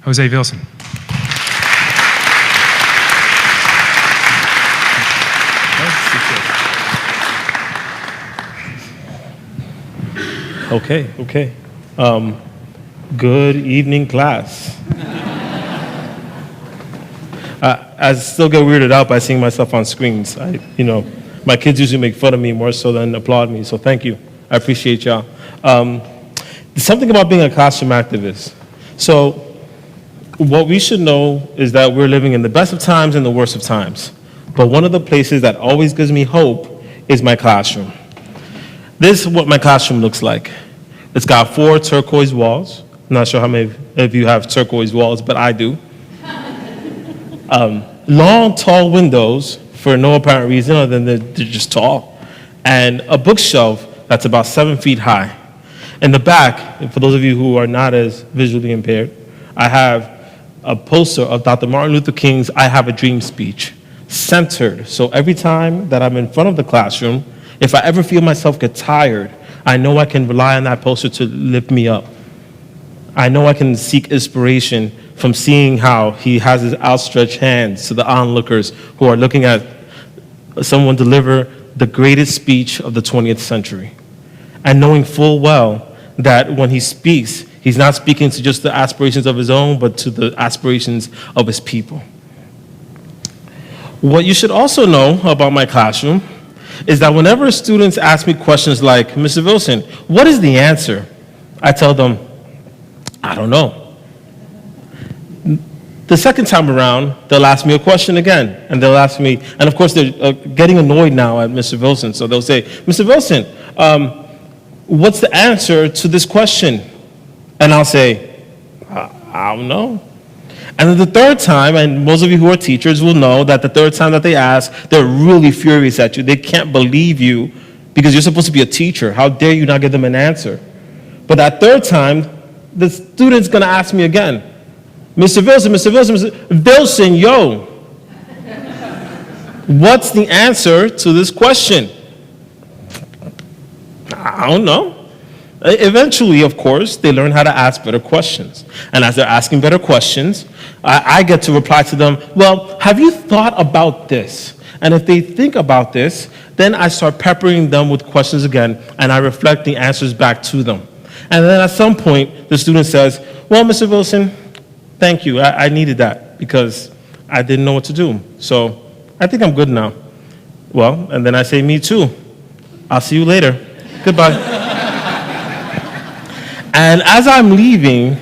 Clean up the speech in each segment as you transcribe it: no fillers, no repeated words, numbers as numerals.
Jose Vilson. Okay. Good evening, class. I still get weirded out by seeing myself on screens. My kids usually make fun of me more so than applaud me, so thank you. I appreciate y'all. There's something about being a classroom activist. So what we should know is that we're living in the best of times and the worst of times. But one of the places that always gives me hope is my classroom. This is what my classroom looks like. It's got 4 turquoise walls. I'm not sure how many of you have turquoise walls, but I do. Long, tall windows for no apparent reason other than they're just tall. And a bookshelf that's about 7 feet high. In the back, and for those of you who are not as visually impaired, I have a poster of Dr. Martin Luther King's I Have a Dream speech, centered. So every time that I'm in front of the classroom, if I ever feel myself get tired, I know I can rely on that poster to lift me up. I know I can seek inspiration from seeing how he has his outstretched hands to the onlookers who are looking at someone deliver the greatest speech of the 20th century. And knowing full well that when he speaks, he's not speaking to just the aspirations of his own, but to the aspirations of his people. What you should also know about my classroom is that whenever students ask me questions like, Mr. Vilson, what is the answer? I tell them, I don't know. The second time around, they'll ask me a question again, and they'll ask me, and of course they're getting annoyed now at Mr. Vilson, so they'll say, Mr. Vilson, what's the answer to this question? And I'll say, I don't know. And then the third time, and most of you who are teachers will know that the third time that they ask, they're really furious at you. They can't believe you because you're supposed to be a teacher. How dare you not give them an answer? But that third time, the student's gonna ask me again, Mr. Vilson, yo, what's the answer to this question? I don't know. Eventually, of course, they learn how to ask better questions. And as they're asking better questions, I get to reply to them, well, have you thought about this? And if they think about this, then I start peppering them with questions again, and I reflect the answers back to them. And then at some point, the student says, well, Mr. Vilson, thank you. I needed that because I didn't know what to do. So I think I'm good now. Well, and then I say, me too. I'll see you later. Goodbye. And as I'm leaving,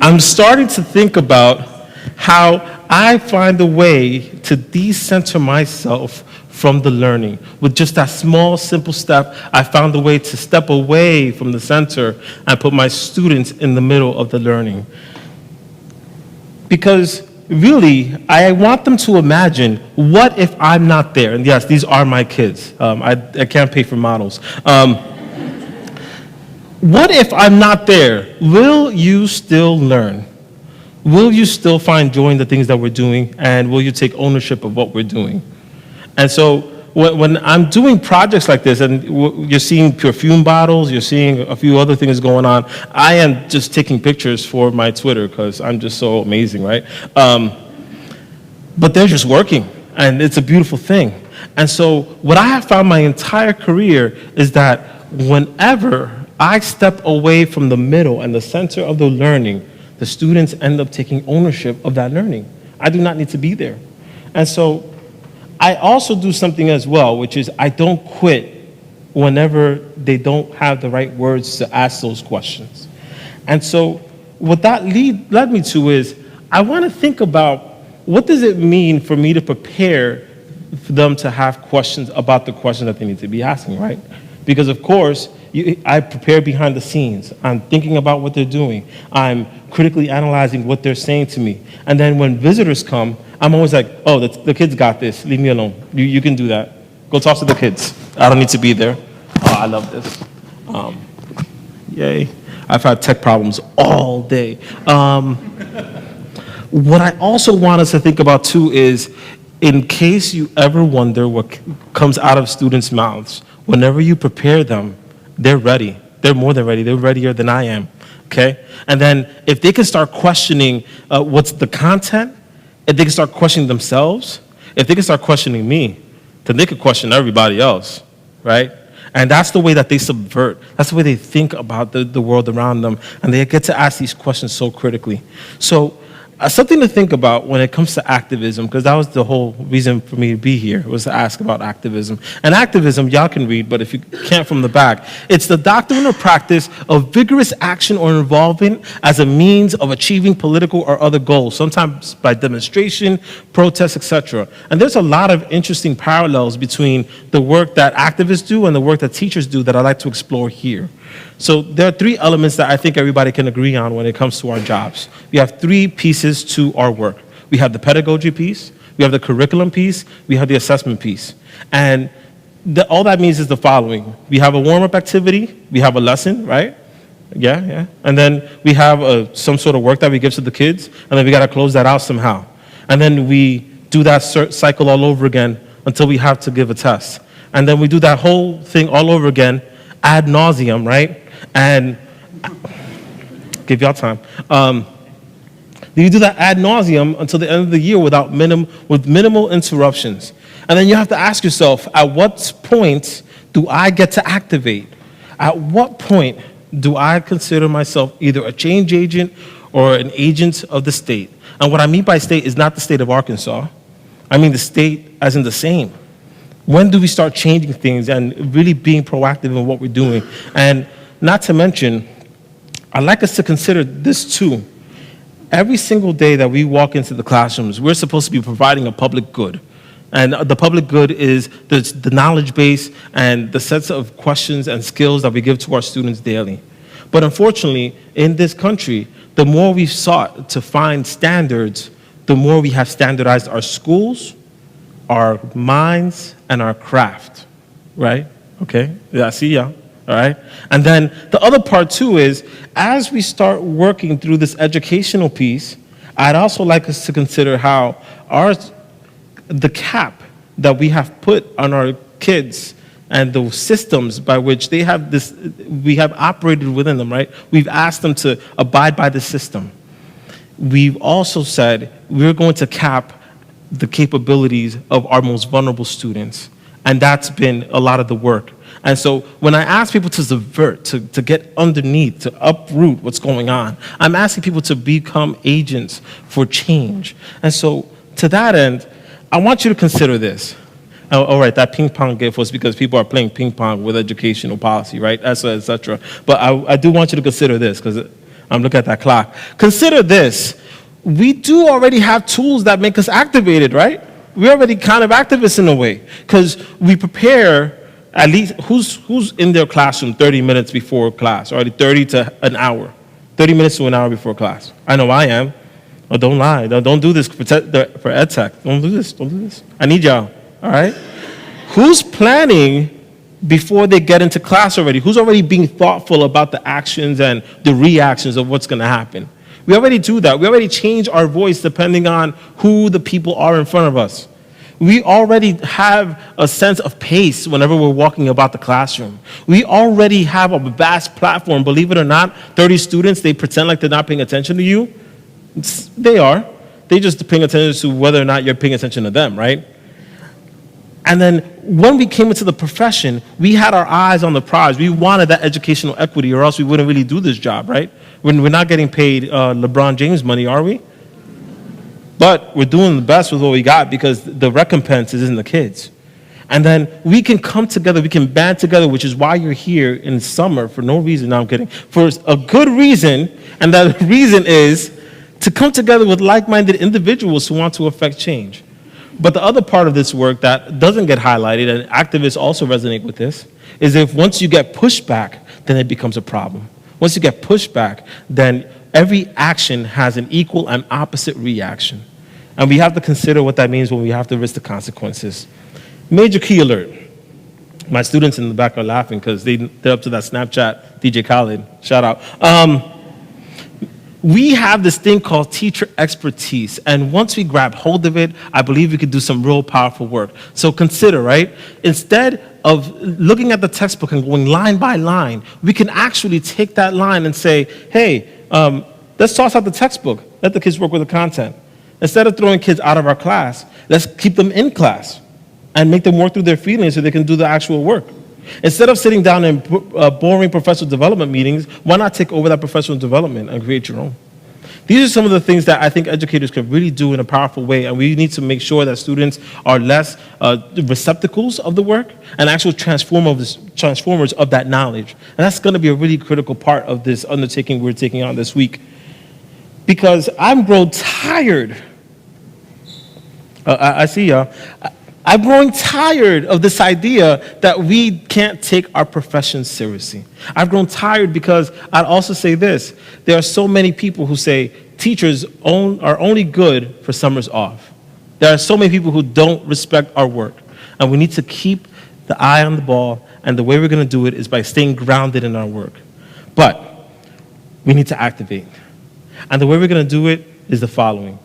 I'm starting to think about how I find a way to decenter myself from the learning. With just that small, simple step, I found a way to step away from the center and put my students in the middle of the learning. Because really, I want them to imagine, what if I'm not there? And yes, these are my kids. I can't pay for models. What if I'm not there? Will you still learn? Will you still find joy in the things that we're doing? And will you take ownership of what we're doing? And so when I'm doing projects like this, and you're seeing perfume bottles, you're seeing a few other things going on, I am just taking pictures for my Twitter because I'm just so amazing, right? But they're just working, and it's a beautiful thing. And so what I have found my entire career is that whenever I step away from the middle and the center of the learning, the students end up taking ownership of that learning. I do not need to be there. And so I also do something as well, which is I don't quit whenever they don't have the right words to ask those questions. And so what that led me to is I want to think about, what does it mean for me to prepare for them to have questions about the questions that they need to be asking, right? Because of course, I prepare behind the scenes. I'm thinking about what they're doing. I'm critically analyzing what they're saying to me. And then when visitors come, I'm always like, oh, the kids got this. Leave me alone. You can do that. Go talk to the kids. I don't need to be there. Oh, I love this. Yay. I've had tech problems all day. What I also want us to think about too is, in case you ever wonder what comes out of students' mouths, whenever you prepare them, they're ready. They're more than ready. They're readier than I am. okay? And then if they can start questioning what's the content, if they can start questioning themselves, if they can start questioning me, then they could question everybody else, right? And that's the way that they subvert. That's the way they think about the world around them. And they get to ask these questions so critically. So something to think about when it comes to activism, because that was the whole reason for me to be here, was to ask about activism. And activism, y'all can read, but if you can't from the back, it's the doctrine or practice of vigorous action or involvement as a means of achieving political or other goals, sometimes by demonstration, protest, etc. And there's a lot of interesting parallels between the work that activists do and the work that teachers do that I'd like to explore here. So there are three elements that I think everybody can agree on when it comes to our jobs. We have three pieces to our work. We have the pedagogy piece, we have the curriculum piece, we have the assessment piece. And all that means is the following. We have a warm-up activity, we have a lesson, right? Yeah. And then we have some sort of work that we give to the kids, and then we got to close that out somehow. And then we do that cycle all over again until we have to give a test. And then we do that whole thing all over again ad nauseum, right? And give y'all time. You do that ad nauseum until the end of the year with minimal interruptions. And then you have to ask yourself, at what point do I get to activate? At what point do I consider myself either a change agent or an agent of the state? And what I mean by state is not the state of Arkansas. I mean the state as in the same. When do we start changing things and really being proactive in what we're doing? And not to mention, I'd like us to consider this too. Every single day that we walk into the classrooms, we're supposed to be providing a public good. And the public good is the knowledge base and the sets of questions and skills that we give to our students daily. But unfortunately, in this country, the more we've sought to find standards, the more we have standardized our schools, our minds, and our craft, right? Okay, yeah, I see y'all, all right? And then the other part too is, as we start working through this educational piece, I'd also like us to consider how the cap that we have put on our kids and the systems by which we have operated within them, right? We've asked them to abide by the system. We've also said we're going to cap the capabilities of our most vulnerable students. And that's been a lot of the work. And so when I ask people to subvert, to get underneath, to uproot what's going on, I'm asking people to become agents for change. And so to that end, I want you to consider this. All right, that ping pong gift was because people are playing ping pong with educational policy, right, et cetera. But I do want you to consider this, because I'm looking at that clock. Consider this. We do already have tools that make us activated, right? We're already kind of activists in a way, because we prepare at least, who's in their classroom 30 minutes before class, already 30 to an hour, 30 minutes to an hour before class. I know I am. Oh, don't lie. Don't do this for ed tech. Don't do this. I need y'all, all right? Who's planning before they get into class already? Who's already being thoughtful about the actions and the reactions of what's going to happen? We already do that. We already change our voice depending on who the people are in front of us. We already have a sense of pace whenever we're walking about the classroom. We already have a vast platform. Believe it or not, 30 students, they pretend like they're not paying attention to you. They are. They just paying attention to whether or not you're paying attention to them, right? And then when we came into the profession, we had our eyes on the prize. We wanted that educational equity, or else we wouldn't really do this job, right? We're not getting paid LeBron James money, are we? But we're doing the best with what we got, because the recompense is in the kids. And then we can come together, we can band together, which is why you're here in summer for no reason. No, I'm kidding. For a good reason, and that reason is to come together with like-minded individuals who want to affect change. But the other part of this work that doesn't get highlighted, and activists also resonate with this, is if once you get pushback, then it becomes a problem. Once you get pushback, then every action has an equal and opposite reaction. And we have to consider what that means when we have to risk the consequences. Major key alert. My students in the back are laughing because they're up to that Snapchat, DJ Khaled, shout out. We have this thing called teacher expertise, and once we grab hold of it, I believe we could do some real powerful work. So consider, right? Instead of looking at the textbook and going line by line, we can actually take that line and say, hey, let's toss out the textbook. Let the kids work with the content. Instead of throwing kids out of our class, let's keep them in class and make them work through their feelings so they can do the actual work. Instead of sitting down in boring professional development meetings, why not take over that professional development and create your own? These are some of the things that I think educators can really do in a powerful way, and we need to make sure that students are less receptacles of the work and actual transformers of that knowledge. And that's going to be a really critical part of this undertaking we're taking on this week. Because I'm grown tired. I see y'all. I'm growing tired of this idea that we can't take our profession seriously. I've grown tired because I'd also say this. There are so many people who say teachers are only good for summers off. There are so many people who don't respect our work. And we need to keep the eye on the ball, and the way we're going to do it is by staying grounded in our work. But we need to activate. And the way we're going to do it is the following.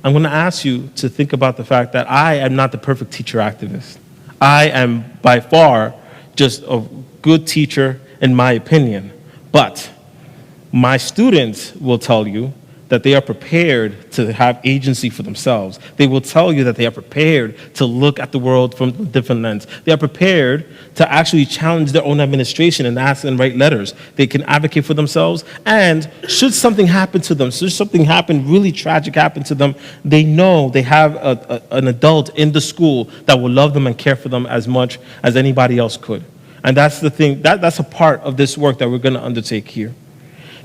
I'm going to ask you to think about the fact that I am not the perfect teacher activist. I am by far just a good teacher in my opinion. But my students will tell you that they are prepared to have agency for themselves. They will tell you that they are prepared to look at the world from a different lens. They are prepared to actually challenge their own administration and ask and write letters. They can advocate for themselves, and should something happen to them, should something happen, really tragic happen to them, they know they have an adult in the school that will love them and care for them as much as anybody else could. And that's the thing, that's a part of this work that we're going to undertake here.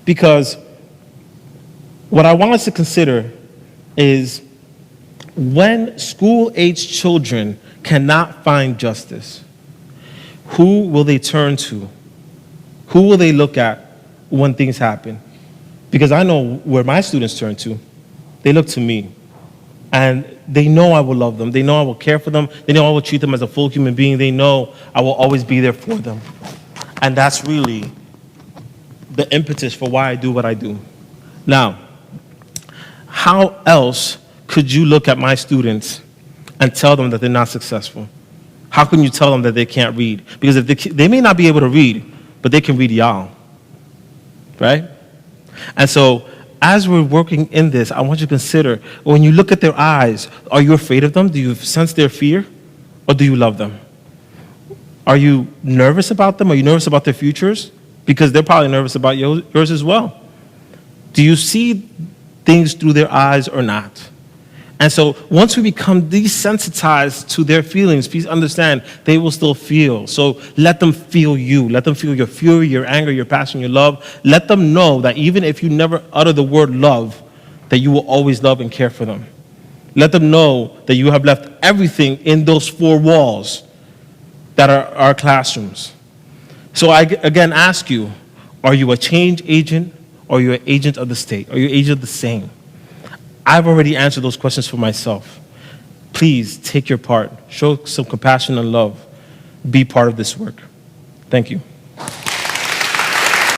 Because what I want us to consider is when school-aged children cannot find justice, who will they turn to? Who will they look at when things happen? Because I know where my students turn to. They look to me. And they know I will love them. They know I will care for them. They know I will treat them as a full human being. They know I will always be there for them. And that's really the impetus for why I do what I do. Now, how else could you look at my students and tell them that they're not successful? How can you tell them that they can't read? Because if they may not be able to read, but they can read y'all, right? And so as we're working in this, I want you to consider, when you look at their eyes, are you afraid of them? Do you sense their fear? Or do you love them? Are you nervous about them? Are you nervous about their futures? Because they're probably nervous about yours as well. Do you see things through their eyes or not? And so once we become desensitized to their feelings, please understand, they will still feel. So let them feel you. Let them feel your fury, your anger, your passion, your love. Let them know that even if you never utter the word love, that you will always love and care for them. Let them know that you have left everything in those four walls that are our classrooms. So I again ask you, are you a change agent or are you an agent of the state? Are you an agent of the same? I've already answered those questions for myself. Please take your part. Show some compassion and love. Be part of this work. Thank you.